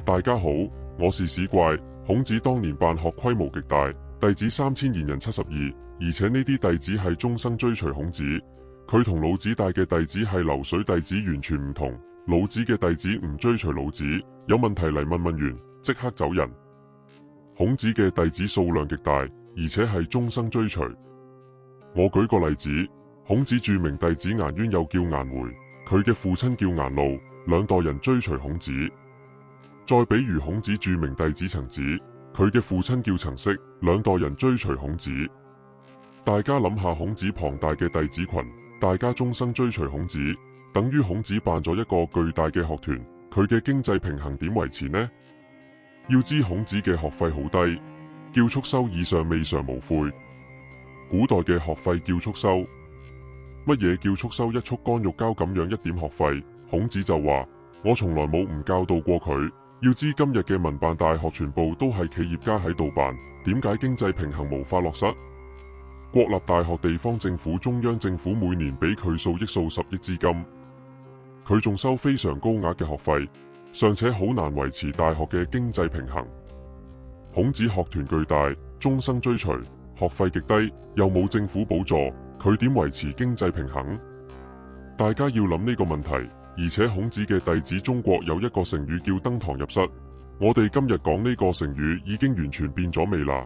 大家好，我是史怪。孔子當年辦學規模極大，弟子3000，賢人72，而且呢啲弟子係終生追隨孔子。佢同老子帶嘅弟子係流水弟子完全唔同。老子嘅弟子唔追隨老子，有問題嚟問完即刻走人。孔子嘅弟子數量極大，而且係終生追隨。我舉個例子，孔子著名弟子顏淵又叫顏回，佢嘅父親叫顏路，2代人追隨孔子。再比如孔子著名弟子程子，佢嘅父親叫程適，2代人追隨孔子。大家諗下孔子龐大嘅弟子群，大家終生追隨孔子，等於孔子辦咗一個巨大嘅學團，佢嘅經濟平衡點維持呢？要知孔子嘅學費好低，叫速修以上未嘗無悔。古代嘅學費叫速修，乜嘢叫速修？一束乾肉膠咁樣一點學費，孔子就話我從來冇唔教導過佢。要知今日嘅民辦大學全部都係企業家喺度辦，點解經濟平衡無法落實？國立大學地方政府、中央政府每年俾佢數億數十億資金，佢仲收非常高額嘅學費，尚且好難維持大學嘅經濟平衡。孔子學團巨大，終生追隨，學費極低，又冇政府補助，佢點維持經濟平衡？大家要諗呢個問題。而且孔子嘅弟子中國有一個成語叫登堂入室，我哋今日講呢個成語已經完全變咗味啦。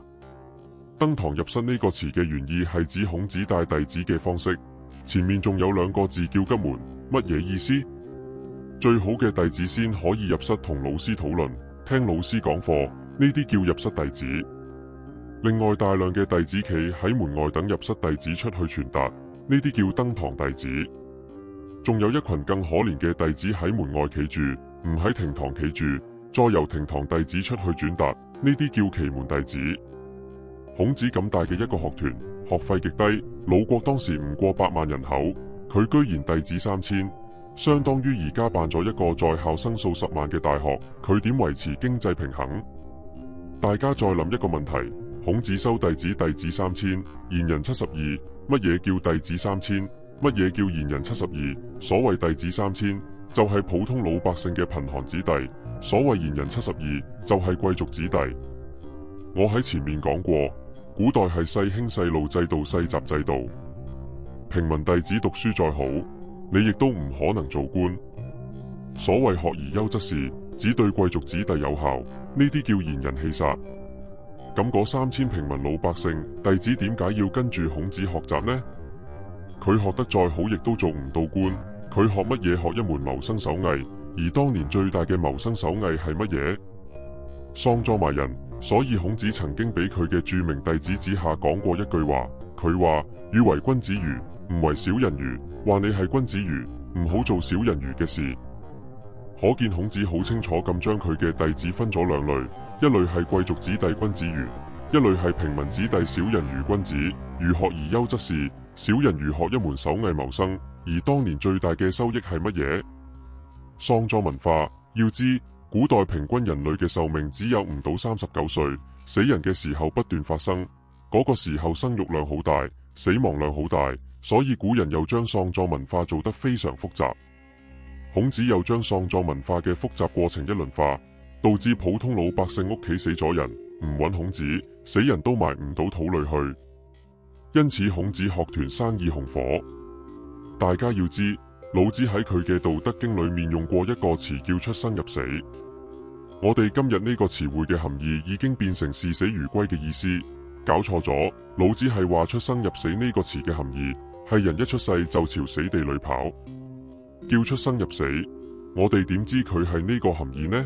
登堂入室呢個詞嘅原意係指孔子帶弟子嘅方式，前面仲有2個字叫吉門，乜嘢意思？最好嘅弟子先可以入室同老師討論，聽老師講課，呢啲叫入室弟子。另外大量嘅弟子企喺門外等入室弟子出去傳達，呢啲叫登堂弟子。仲有一群更可憐嘅弟子喺門外企住，唔喺庭堂企住，再由庭堂弟子出去轉達，呢啲叫奇門弟子。孔子咁大嘅一個學團，學費極低，魯國當時唔過8萬人口，佢居然弟子3000，相當於而家辦咗一個在校生數10萬嘅大學，佢點維持經濟平衡？大家再諗一個問題，孔子收弟子3000，賢人72，乜嘢叫弟子3000？乜嘢叫賢人72？所謂弟子3000，就係普通老百姓嘅貧寒子弟；所謂賢人72，就係貴族子弟。我喺前面講過，古代係世卿世禄制度、世襲制度，平民弟子讀書再好，你亦都唔可能做官。所謂學而優則仕，只對貴族子弟有效，呢啲叫賢人棄殺。咁嗰3000平民老百姓弟子點解要跟住孔子學習呢？佢學得再好，亦都做唔到官。佢學乜嘢？學一門謀生手藝。而當年最大嘅謀生手藝係乜嘢？喪葬埋人。所以孔子曾經俾佢嘅著名弟子子夏講過一句話，佢話：汝為君子愚，唔為小人愚。話你係君子愚，唔好做小人愚嘅事。可見孔子好清楚咁將佢嘅弟子分咗2類，一類係貴族子弟君子愚，一類係平民子弟小人愚君子。愚學而優則仕，小人愚學一門手藝謀生。而當年最大嘅收益係乜嘢？喪葬文化。要知古代平均人類嘅壽命只有唔到39歲，死人嘅時候不斷發生，嗰個時候生育量好大，死亡量好大，所以古人又將喪葬文化做得非常複雜。孔子又將喪葬文化嘅複雜過程一輪化，導致普通老百姓屋企死咗人，唔揾孔子，死人都埋唔到土裏去。因此孔子學團生意紅火。大家要知，老子喺佢嘅《道德經》裏面用過一個詞叫出生入死。我哋今日呢個詞彙嘅含義已經變成視死如歸嘅意思，搞錯咗。老子係話出生入死呢個詞嘅含義係人一出世就朝死地裏跑，叫出生入死。我哋點知佢係呢個含義呢？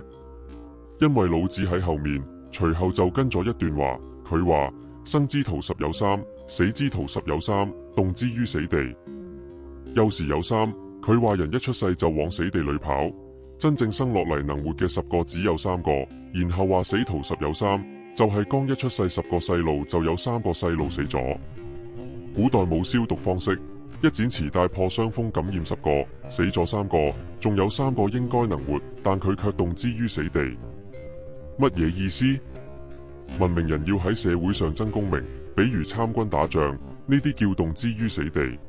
因為老子喺後面隨後就跟咗一段話，佢話：生之徒十有三，死之徒十有三，動之於死地。幼時有三，佢話人一出世就往死地裏跑，真正生落嚟能活嘅10個只有3個。然後話死徒十有三，就係剛一出世10個細路就有3個細路死咗。古代冇消毒方式，一剪臍帶破傷風感染10個，死咗3個，仲有3個應該能活，但佢卻動之於死地。乜嘢意思？文明人要喺社會上爭功名，比如參軍打仗，呢啲叫動之於死地。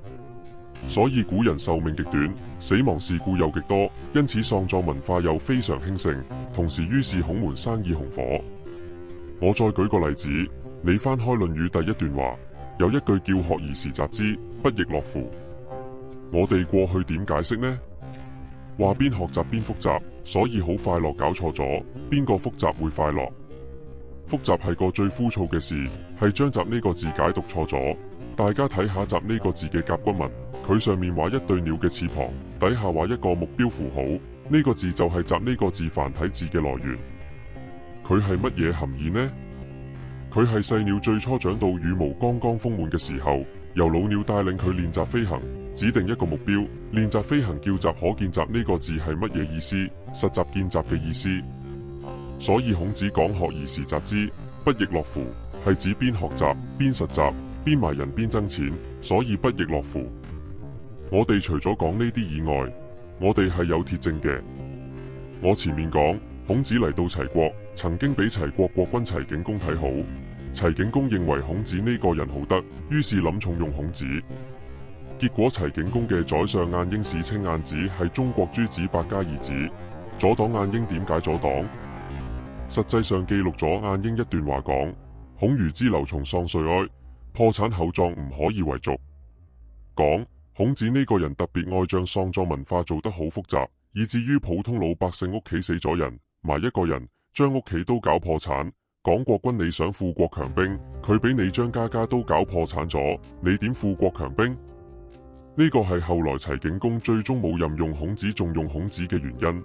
所以古人壽命極短，死亡事故又極多，因此喪葬文化又非常興盛。同時於是孔門生意紅火。我再舉個例子，你翻開《論語》第一段話，有一句叫學而時習之，不亦樂乎？我哋過去點解釋呢？話邊學習邊複習，所以好快樂搞錯咗。邊個複習會快樂？複習係個最枯燥嘅事，係將習呢個字解讀錯咗。大家睇下習呢個字嘅甲骨文，佢上面畫一對鳥嘅翅膀，底下畫一個目標符號，呢個字就係習呢個字繁體字嘅來源。佢係乜嘢含義呢？佢係細鳥最初長到羽毛剛剛豐滿嘅時候，由老鳥帶領佢練習飛行，指定一個目標，練習飛行叫習，可見習呢個字係乜嘢意思？實習見習嘅意思。所以孔子講學而時習之，不亦樂乎，係指邊學習邊實習，邊埋人邊掙錢，所以不亦樂乎。我哋除咗講呢啲以外，我哋係有鐵證嘅。我前面講孔子嚟到齊國，曾經俾齊國國君齊景公睇好，齊景公認為孔子呢個人好得，於是諗重用孔子。結果齊景公嘅宰相晏嬰史稱晏子係中國諸子百家兒子，阻擋晏嬰。點解阻擋？實際上記錄咗晏嬰一段話講：孔儒之流從喪歲哀，破產厚葬唔可以為俗。講孔子呢個人特別愛將喪葬文化做得好複雜，以至於普通老百姓屋企死咗人，埋一個人，將屋企都搞破產。講國君你想富國強兵，佢俾你將家家都搞破產咗，你點富國強兵？呢個係後來齊景公最終冇任用孔子，重用孔子嘅原因。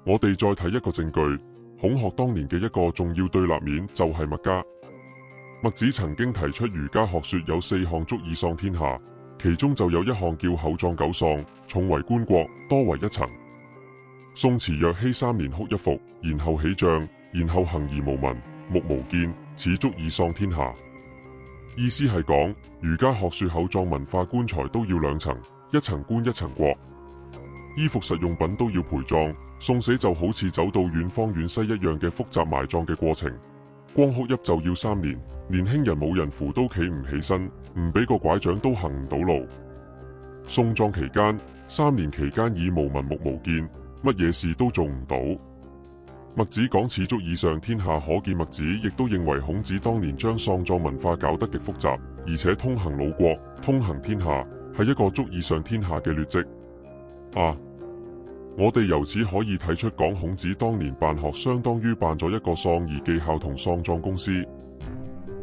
我哋再睇一個證據。孔學當年嘅一個重要對立面就係墨家。墨子曾經提出儒家學說有4項足以喪天下，其中就有一項叫厚葬久喪，重為棺槨，多為一層。宋詞若熙3年哭一服，然後起葬，然後行而無聞，目無見，此足以喪天下。意思係講儒家學說厚葬文化，棺材都要2層，一層棺一層槨。衣服實用品都要陪葬，送死就好似走到遠方遠西一樣嘅複雜埋葬嘅過程。光哭泣就要3年，年輕人冇人扶都企唔起身，唔俾個拐杖都行唔到路。送葬期間3年期間耳無聞目無見，乜嘢事都做唔到。墨子講此足以上天下，可見墨子亦都認為孔子當年將喪葬文化搞得極複雜，而且通行魯國，通行天下，係一個足以上天下嘅劣跡。我哋由此可以睇出，講孔子當年辦學相當於辦咗一個喪儀記校同喪葬公司。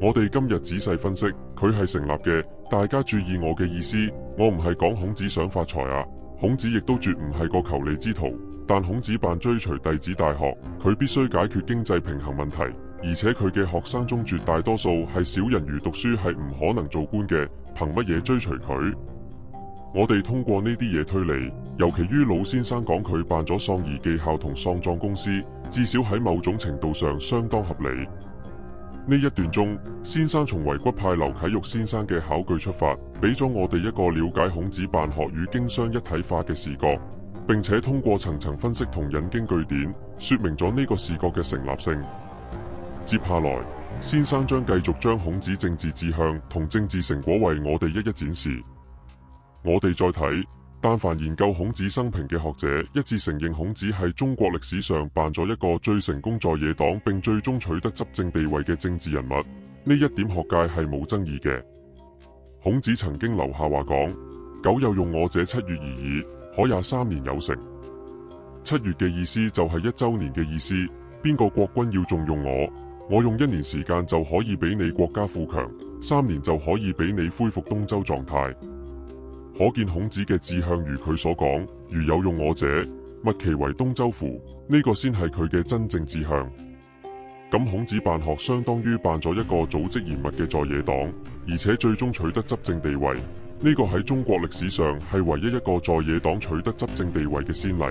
我哋今日仔細分析，佢係成立嘅。大家注意我嘅意思，我唔係講孔子想發財啊，孔子亦都絕唔係個求利之徒。但孔子辦追隨弟子大學，佢必須解決經濟平衡問題，而且佢嘅學生中絕大多數係小人魚，讀書係唔可能做官嘅，憑乜嘢追隨佢？我哋通過呢啲嘢推理，尤其於老先生講佢辦咗喪儀記校同喪葬公司，至少喺某種程度上相當合理。呢一段中，先生從遺骨派劉啟玉先生嘅考據出發，俾咗我哋一個了解孔子辦學與經商一體化嘅視覺，並且通過層層分析同引經據典，說明咗呢個視覺嘅成立性。接下來，先生將繼續將孔子政治志向同政治成果為我哋一一展示。我哋再睇，但凡研究孔子生平嘅學者一致承認孔子係中國歷史上辦咗一個最成功在野黨並最終取得執政地位嘅政治人物，呢一點學界係冇爭議嘅。孔子曾經留下話講：苟有用我者7月而已，可也3年有成。7月嘅意思就係1週年嘅意思。邊個國君要重用我，我用1年時間就可以俾你國家富強，3年就可以俾你恢復東周狀態。可見孔子嘅志向如佢所講，如有用我者，勿其為東周乎？呢個先係佢嘅真正志向。咁孔子辦學相當於辦咗一個組織嚴密嘅在野黨，而且最終取得執政地位。呢個喺中國歷史上係唯一一個在野黨取得執政地位嘅先例。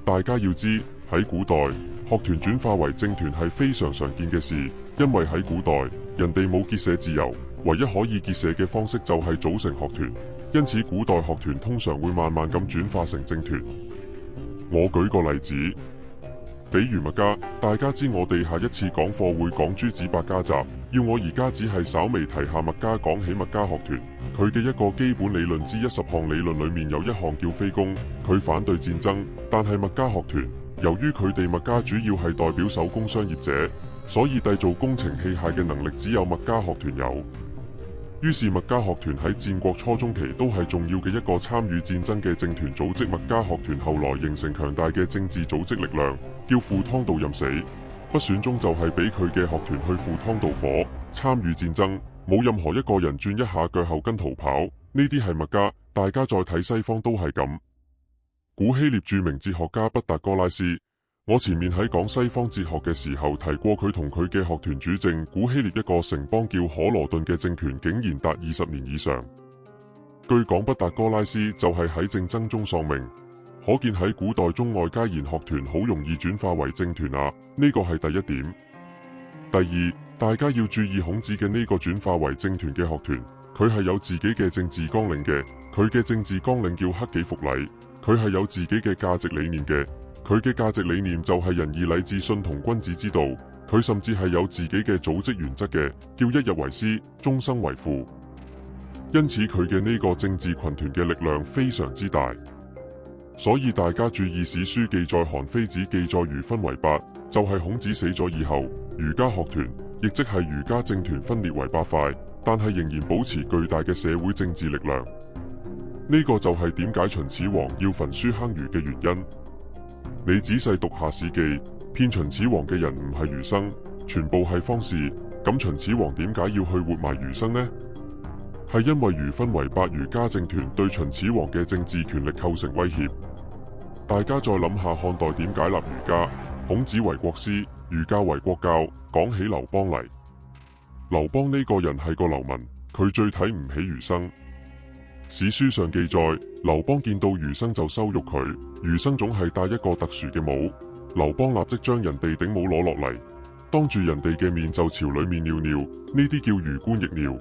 大家要知，喺古代，學團轉化為政團係非常常見嘅事，因為喺古代人哋冇結社自由，唯一可以結社嘅方式就係組成學團。因此古代學團通常會慢慢咁轉化成政團。我舉個例子，比如麥加，大家知我哋下一次講課會講諸子百家集，要我而家只係稍微提下麥加。講起麥加學團，佢嘅一個基本理論之一10項理論裏面有一項叫非攻，佢反對戰爭，但係麥加學團由於佢哋麥加主要係代表手工商業者，所以製造工程器械嘅能力只有麥加學團有。於是麥加學團喺戰國初中期都係重要嘅一個參與戰爭嘅政團組織。麥加學團後來形成強大嘅政治組織力量，叫赴湯蹈任死。不選中就係俾佢嘅學團去赴湯蹈火，參與戰爭，冇任何一個人轉一下腳後跟逃跑。呢啲係麥加，大家再睇西方都係咁。古希臘著名哲學家畢達哥拉斯，我前面喺講西方哲學嘅時候提過，佢同佢嘅學團主政古希臘一個城邦叫可羅頓嘅政權，竟然達20年以上。據講畢達哥拉斯就係喺政爭中喪命，可見喺古代中外皆然學團好容易轉化為政團啊，呢個係第一點。第二，大家要注意孔子嘅呢個轉化為政團嘅學團，佢係有自己嘅政治綱領嘅，佢嘅政治綱領叫克己復禮，佢係有自己嘅價值理念嘅。佢嘅價值理念就係仁義禮智信同君子之道，佢甚至係有自己嘅組織原則嘅，叫一日為師，終生為父。因此佢嘅呢個政治群團嘅力量非常之大。所以大家注意史書記載韓非子記載儒分為8，就係孔子死咗以後，儒家學團亦即係儒家政團分裂為8塊，但係仍然保持巨大嘅社會政治力量。呢個就係點解秦始皇要焚書坑儒嘅原因。你仔細讀下史記，騙秦始皇嘅人唔係儒生，全部係方士。咁秦始皇點解要去活埋儒生呢？係因為儒分為8儒家政團對秦始皇嘅政治權力構成威脅。大家再諗下漢代點解立儒家？孔子為國師，儒教為國教。講起劉邦嚟，劉邦呢個人係個流民，佢最睇唔起儒生。史書上記載，劉邦見到儒生就羞辱佢，儒生總係戴一個特殊嘅帽，劉邦立即將人哋頂帽攞落嚟，當住人哋嘅面就朝裏面尿尿，呢啲叫儒官逆尿。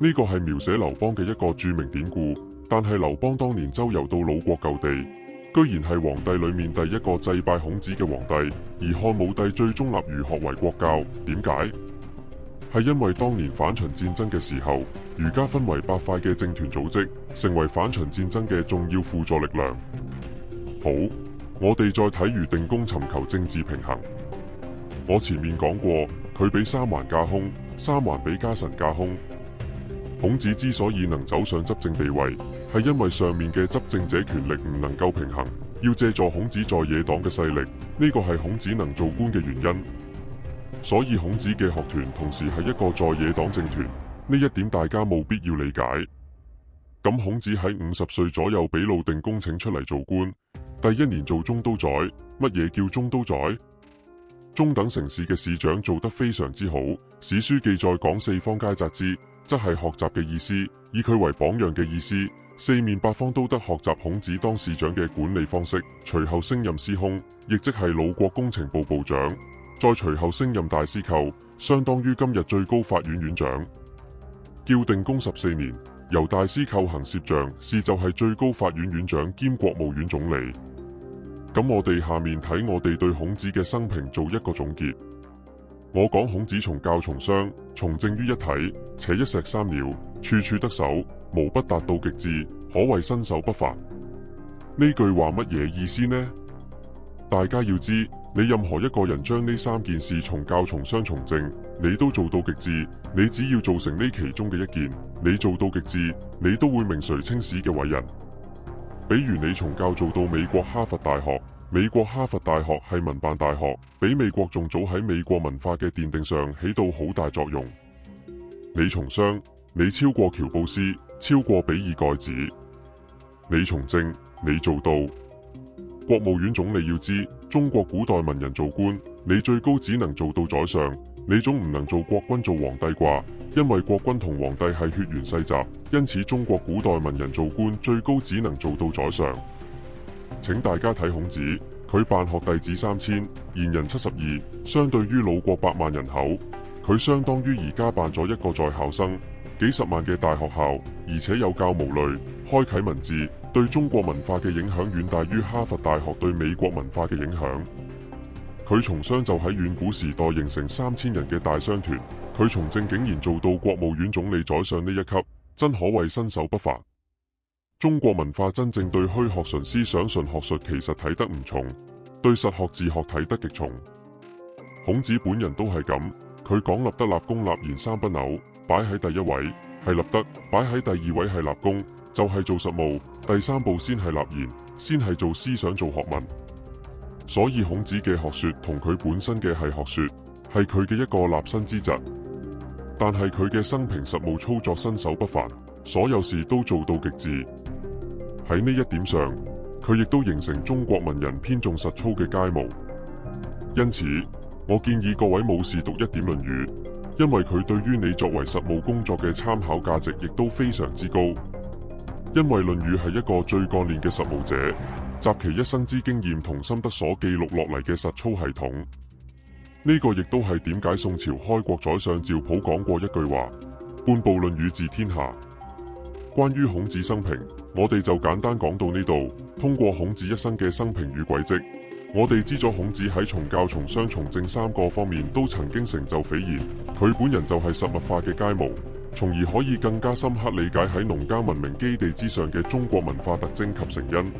呢個係描寫劉邦嘅一個著名典故，但係劉邦當年周遊到魯國舊地，居然係皇帝裏面第一個祭拜孔子嘅皇帝，而漢武帝最終立儒學為國教。點解？係因為當年反秦戰爭嘅時候，儒家分為8塊嘅政團組織，成為反秦戰爭嘅重要輔助力量。好，我哋再睇禹定公尋求政治平衡。我前面講過，佢俾三桓架空，三桓俾家臣架空。孔子之所以能走上執政地位，係因為上面嘅執政者權力唔能夠平衡，要借助孔子在野黨嘅勢力，呢個係孔子能做官嘅原因。所以孔子嘅學團同時係一個在野黨政團，呢一點大家冇必要理解。咁孔子喺50歲左右俾魯定公請出嚟做官，第1年做中都宰。乜嘢叫中都宰？中等城市嘅市長做得非常之好。史書記載講四方皆責之，則係學習嘅意思，以佢為榜樣嘅意思。四面八方都得學習孔子當市長嘅管理方式。隨後升任司空，亦即係魯國工程部部長。再隨後升任大司寇，相當於今日最高法院院長。叫定公14年，由大司寇行攝像，是就係最高法院院長兼國務院總理。咁我哋下面睇我哋對孔子嘅生平做一個總結。我講孔子從教從商，從政於一體，且一石三鳥，處處得手，無不達到極致，可謂身手不凡。呢句話乜嘢意思呢？大家要知，你任何一個人將呢3件事從教從商從政，你都做到極致。你只要做成呢其中嘅一件，你做到極致，你都會名垂青史嘅偉人。比如你從教做到美國哈佛大學，美國哈佛大學係民辦大學，比美國仲早喺美國文化嘅奠定上起到好大作用。你從商，你超過喬布斯，超過比爾蓋茨。你從政，你做到。國務院總理要知，中國古代文人做官，你最高只能做到宰相，你總唔能做國君做皇帝啩？因為國君同皇帝係血緣世襲，因此中國古代文人做官最高只能做到宰相。請大家睇孔子，佢辦學弟子3000，賢人72，相對於魯國8萬人口，佢相當於而家辦咗一個在校生，幾10萬嘅大學校，而且有教無類，開啟文字，對中國文化嘅影響遠大於哈佛大學對美國文化嘅影響。佢從商就喺遠古時代形成3000人嘅大商團，佢從政竟然做到國務院總理宰相呢一級，真可謂身手不凡。中國文化真正對虛學純思想純學術其實睇得唔重，對實學治學睇得極重。孔子本人都係咁，佢講立德立功立言三不朽，擺喺第一位係立德，擺喺第二位係立功，就係做實務，第3步先係立言，先係做思想做學問。所以孔子嘅學說同佢本身嘅係學說，係佢嘅一個立身之疾。但係佢嘅生平實務操作身手不凡，所有事都做到極致。喺呢一點上，佢亦都形成中國文人偏重實操嘅楷模。因此，我建議各位武士讀一點《論語》，因為佢對於你作為實務工作嘅參考價值亦都非常之高。因為《論語》係一個最幹練嘅實務者，集其一生之經驗同心得所記錄落嚟嘅實操系統。呢個亦都係點解宋朝開國宰相趙普講過一句話：半部《論語》治天下。關於孔子生平，我哋就簡單講到呢度。通過孔子一生嘅生平與軌跡，我哋知咗孔子喺從教、從商、從政3個方面都曾經成就斐然。佢本人就係實物化嘅楷模，從而可以更加深刻理解喺農耕文明基地之上嘅中國文化特徵及成因。